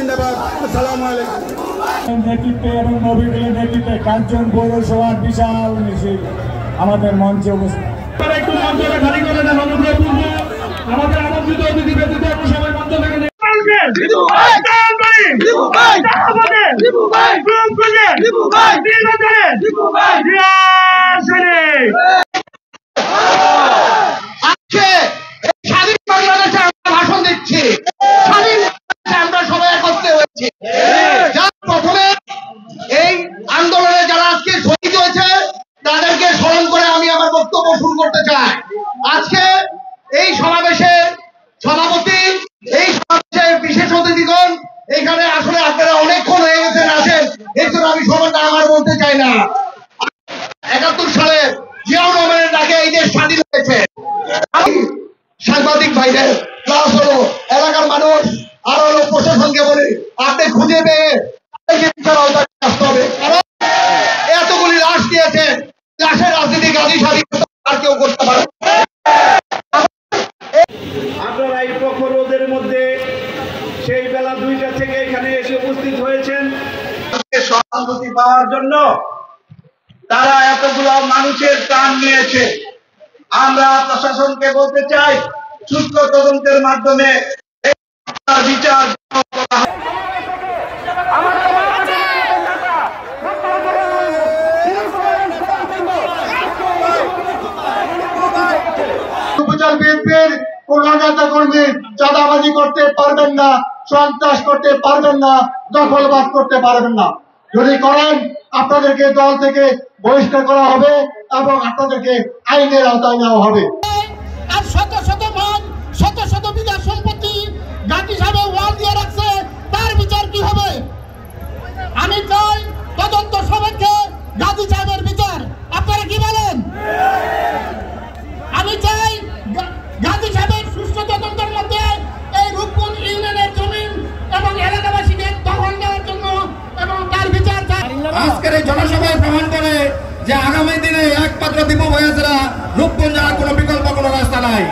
জিন্দাবাদ। আসসালামু আলাইকুম। নেতৃত্বে এবং নবীনের নেতৃত্বে কাঞ্চন পৌরসভার বিশাল মিছিল আমাদের মঞ্চে উপস্থিত। একটু মঞ্চটা খালি করে দেন অনুগ্রহপূর্ব। আমাদের আমন্ত্রিত অতিথি ব্যতীত সবাই মঞ্চ থেকে স্বাধীন বাংলাদেশে আমরা ভাষণ দিচ্ছি, স্বাধীন আমরা সবাই একত্রে হয়েছি। প্রথমে এই আন্দোলনে যারা আজকে শহীদ হয়েছে তাদেরকে স্মরণ করে আমি আমার বক্তব্য শুরু করতে চাই। আজকে এই সমাবেশে সভাপতি, এই সমাবেশের বিশেষ অতিথিগণ এখানে আসলে আপনারা অনেকক্ষণ হয়ে গেছেন আসেন, এর জন্য আমি সবার নাম আর বলতে চাই না। ৭১ সালে জিয়াউর রহমানের ডাকে এই দেশ স্বাধীন হয়েছে। সাংবাদিক ভাইদের প্লাস হলো এলাকার মানুষ আর হলো প্রশাসনকে বলি আপনি খুঁজে পেয়ে আসতে হবে, কারণ এতগুলি লাশ দিয়েছে, লাশের রাজনীতি গাজী সাথী আর কেউ করতে পারে। আপনারা এই প্রখর রোদের মধ্যে সেই বেলা 2টা থেকে এখানে এসে উপস্থিত হয়েছেন সহানুভূতি পাওয়ার জন্য। তারা এতগুলো মানুষের প্রাণ নিয়েছে। আমরা প্রশাসনকে বলতে চাই সুস্থ তদন্তের মাধ্যমে বিচার উপজেলা বিএনপির কোন নেতা কর্মী চাঁদাবাজি করতে পারবেন না, সন্ত্রাস করতে পারবেন না, দখলবাজ করতে পারবেন না। যদি করেন আপনাদেরকে দল থেকে বহিষ্কার করা হবে এবং আপনাদেরকে আইনের আওতায় নেওয়া হবে। আর শত শত ভাগ, শত শত বিঘা সম্পত্তি গাজী সাহেব ওয়াল দিয়ে রাখছে, তার বিচার কি হবে? আমি চাই তদন্ত সাপেক্ষে গাজী সাহেবের বিচার। আপনারা কি বলেন? আমি চাই গাজী সাহেবের সুষ্ঠু তদন্তের মধ্যে এই রূপকুঞ্জ ইউনিয়নের জমিন এবং এলাকাবাসীকে দখল দেওয়ার জন্য এবং তার বিচার চাই। আজকের এই জনসভায় প্রমাণ করে যে আগামী দিনে একমাত্র দীপু ভাইয়া ছাড়া রূপকুঞ্জ কোনো বিকল্প কোনো রাস্তা নাই।